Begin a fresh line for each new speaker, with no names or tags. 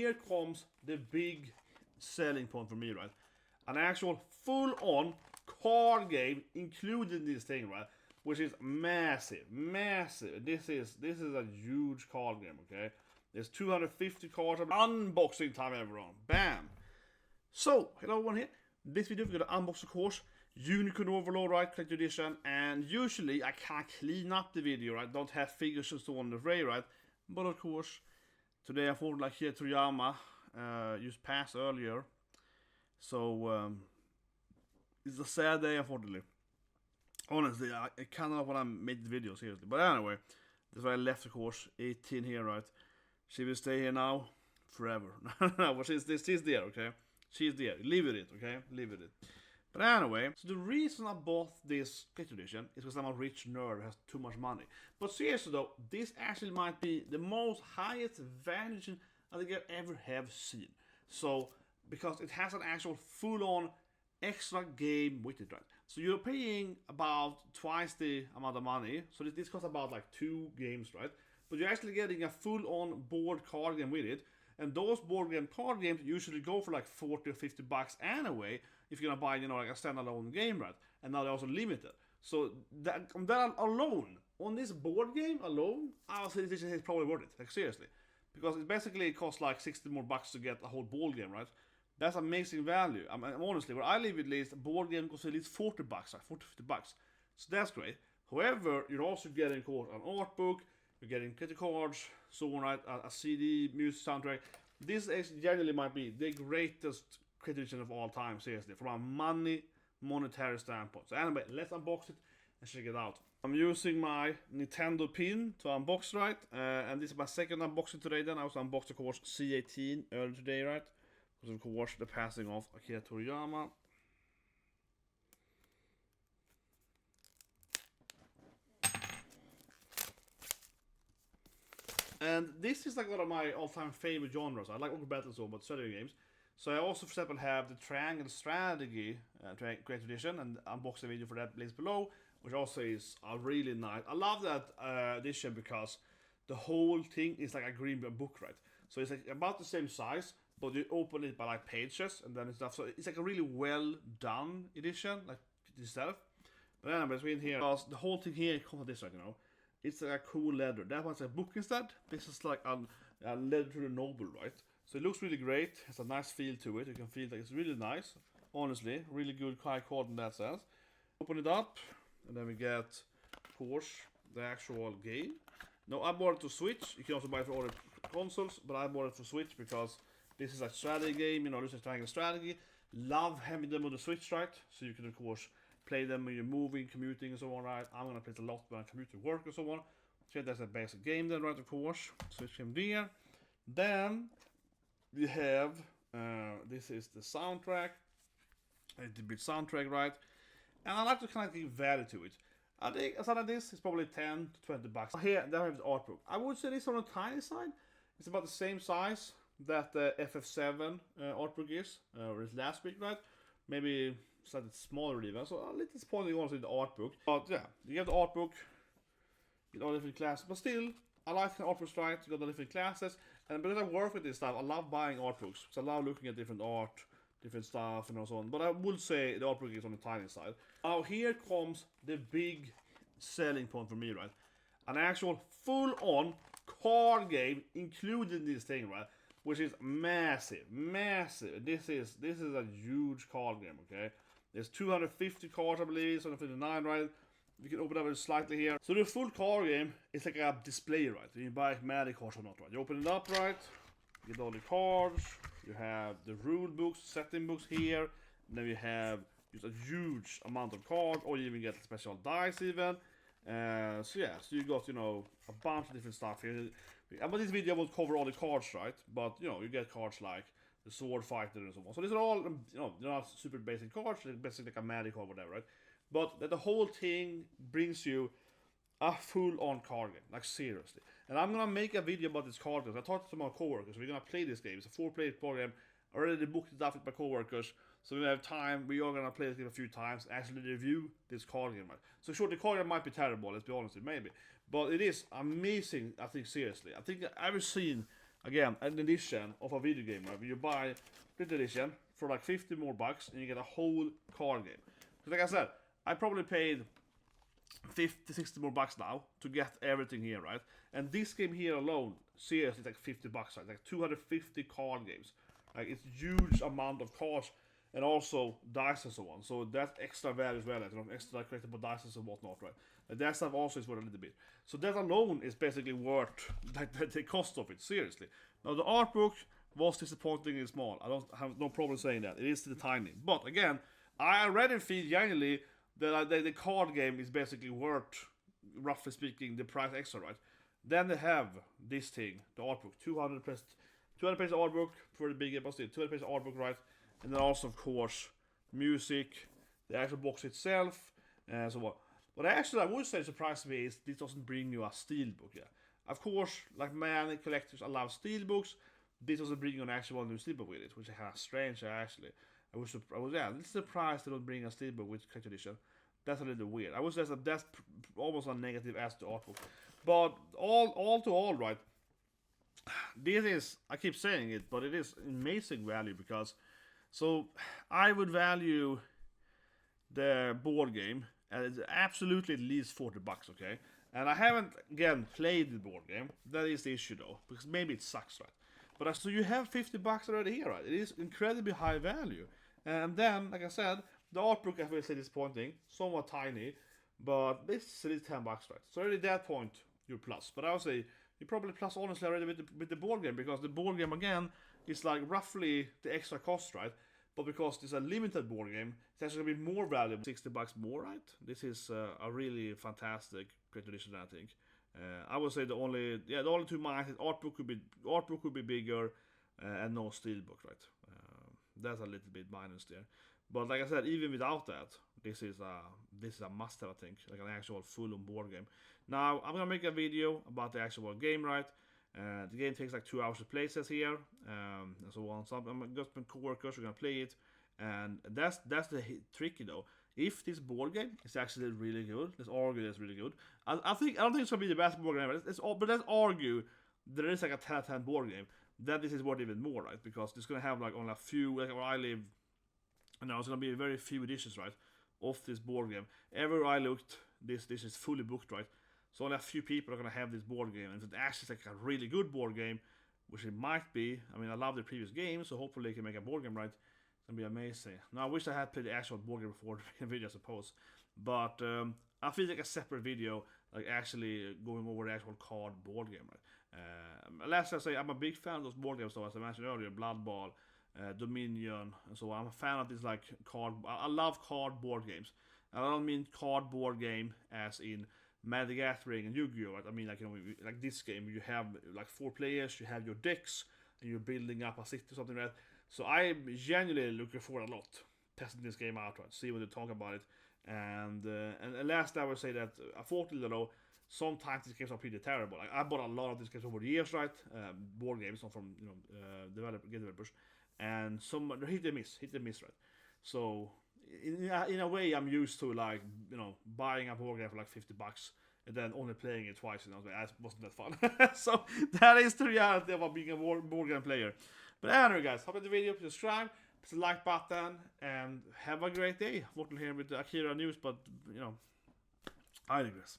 here comes the big selling point for me, right? An actual full-on card game included in this thing, right? Which is massive, massive. This is a huge card game, okay? There's 250 cards. Unboxing time, everyone. Bam. So, hello everyone here. This video we're gonna unbox, of course, Unicorn Overlord, right? Collector edition. And usually I can't clean up the video, right? Don't have figures just on the tray, right? But of course, today I thought like here Toriyama just passed earlier. So it's a sad day, unfortunately. Honestly, I cannot want to make the video, seriously. But anyway, that's why I left, of course, 18 here, right? She will stay here now forever. No, but she's there, okay? She's there. Live with it, okay? Live with it. But anyway, so the reason I bought this collector edition is because I'm a rich nerd who has too much money. But seriously though, this actually might be the most highest value edition I think I ever have seen. So, because it has an actual full-on extra game with it, right? So you're paying about twice the amount of money. So this costs about like 2 games, right? But you're actually getting a full-on board card game with it. And those board game card games usually go for like 40 or 50 bucks anyway, if you're gonna buy, you know, like a standalone game, right? And now they're also limited. So that alone, on this board game alone, I would say this is probably worth it, like seriously. Because it basically costs like 60 more bucks to get a whole board game, right? That's amazing value. I mean, honestly, where I live at least, a board game costs at least 40 bucks, like 40, 50 bucks. So that's great. However, you're also getting, of course, an art book, you're getting credit cards, so on, right? A CD, music, soundtrack. This generally might be the greatest collector edition of all time, seriously, from a monetary standpoint. So anyway, let's unbox it and check it out. I'm using my Nintendo pin to unbox, right? And this is my second unboxing today then. I also unboxed, of course, C18 earlier today, right? Because of course the passing of Akira Toriyama. And this is like one of my all-time favorite genres. I like Ogre Battle so, but strategy games. So I also, for example, have the Triangle Strategy collector edition, and unboxing video for that links below, which also is really nice. I love that edition because the whole thing is like a green book, right? So it's like about the same size, but you open it by like pages and then stuff. So it's like a really well done edition, like itself. But anyway, between here, the whole thing here comes with this, right? You know, it's like a cool leather. That one's a book instead. This is like a leather to the noble, right? So it looks really great. Has a nice feel to it. You can feel like it's really nice. Honestly, really good high quality in that sense. Open it up, and then we get, of course, the actual game. No, I bought it to Switch. You can also buy it for other consoles, but I bought it for Switch because this is a strategy game, you know, this is Triangle Strategy. Love having them on the Switch, right? So you can, of course, play them when you're moving, commuting, and so on, right? I'm gonna play it a lot when I commute to work and so on. So that's a basic game then, right, of course. Switch game there. Then we have, this is the soundtrack. It's a bit soundtrack, right? And I like to kind of give value to it. I think a something like this is probably 10 to 20 bucks. Here, then we have the art book. I would say this on the tiny side. It's about the same size that the FF7 art book is, or is last week, right? Maybe slightly smaller even, so a little disappointing honestly the art book. But yeah, you get the art book, you get all different classes, but still, I like the art books, right? You got the different classes, and because I work with this stuff, I love buying art books, because I love looking at different art, different stuff, and so on. But I would say the art book is on the tiny side. Now here comes the big selling point for me, right? An actual full-on card game included in this thing, right? Which is massive, massive. This is a huge card game, okay? There's 250 cards, I believe, 259, right? You can open it up slightly here. So the full card game is like a display, right? You buy magic cards or not, right? You open it up, right? You get all the cards. You have the rule books, setting books here. And then you have just a huge amount of cards, or you even get special dice even. So yeah, so you got, you know, a bunch of different stuff here. But this video won't cover all the cards, right? But, you know, you get cards like the Sword Fighter and so on. So these are all, you know, they're not super basic cards, they're basically like a magic or whatever, right? But that the whole thing brings you a full-on card game, like seriously. And I'm gonna make a video about this card game. I talked to my coworkers, we're gonna play this game. It's a 4-player card game. I already booked it up with my coworkers, so we have time. We are gonna play this game a few times, actually review this card game. Right? So sure, the card game might be terrible, let's be honest, maybe. But it is amazing, I think, seriously. I think I've ever seen again, an edition of a video game, right? You buy the edition for like 50 more bucks and you get a whole card game. Because like I said, I probably paid 50, 60 more bucks now to get everything here, right? And this game here alone, seriously, is like 50 bucks, right? Like 250 card games. Like it's huge amount of cards and also dice and so on. So that's extra value as well, like, extra collectible dice and whatnot, right? And that stuff also is worth a little bit. So that alone is basically worth like the cost of it, seriously. Now the art book was disappointingly small. I don't have no problem saying that. It is still tiny. But again, I already feel genuinely that the card game is basically worth, roughly speaking, the price extra, right? Then they have this thing, the art book, 200 pages art book for the big game, but still 200 pages art book, right? And then also, of course, music, the actual box itself, and so on. But actually, I would say surprised me is this doesn't bring you a steelbook. Yeah, of course, like many collectors, I love steelbooks. This doesn't bring you an actual new steelbook with it, which is kind of strange. Actually, I was surprised they don't bring a steelbook with collector edition. That's a little weird. I would say that's almost a negative as to artbook. But all to all, right? This is, I keep saying it, but it is amazing value because, so I would value the board game at absolutely at least 40 bucks, okay? And I haven't, again, played the board game. That is the issue though, because maybe it sucks, right? But so you have 50 bucks already here, right? It is incredibly high value. And then, like I said, the art book I will say disappointing, somewhat tiny, but this is at least 10 bucks, right? So already at that point, you're plus. But I would say you probably plus honestly already with the board game, because the board game again is like roughly the extra cost, right? But because it's a limited board game, it's actually gonna be more valuable, 60 bucks more, right? This is a really fantastic great edition, I think. I would say the only two minus art book could be bigger, and no steelbook, right? That's a little bit minus there. But like I said, even without that, this is a must-have, I think, like an actual full-on board game. Now I'm gonna make a video about the actual game, right? The game takes like 2 hours to play, says here, and so on. So I'm just my coworkers are gonna play it, and that's the tricky though. If this board game is actually really good, let's argue it's really good. I don't think it's gonna be the best board game ever. But let's argue there is like a 10 out of 10 board game. That this is worth even more, right? Because it's gonna have like only a few, like where I live, it's gonna be very few editions, right, of this board game. Everywhere I looked, this is fully booked, right? So only a few people are gonna have this board game, and if it actually is like a really good board game, which it might be. I mean, I love the previous game, so hopefully they can make a board game, right? It's gonna be amazing. Now I wish I had played the actual board game before the video, I suppose. But I feel like a separate video, like actually going over the actual card board game, right? Last I say, I'm a big fan of those board games, though, as I mentioned earlier, Blood Bowl, Dominion, and so on. I'm a fan of this like card. I love card board games. I don't mean cardboard game as in Magic the Gathering and Yu-Gi-Oh! Right? I mean, like, like this game, you have like 4 players, you have your decks, and you're building up a city or something, right? So I'm genuinely looking forward a lot testing this game out, right? See what they talk about it. And last I would say that, unfortunately though, sometimes these games are pretty terrible. Like, I bought a lot of these games over the years, right? Board games, not from game developers, and some they're hit and miss, right? So in a way, I'm used to like buying a board game for like 50 bucks and then only playing it twice. That wasn't that fun. So that is the reality of being a board game player. But anyway, guys, hope you the video, please subscribe, press the like button, and have a great day. What we'll hear with the Akira news, but I digress.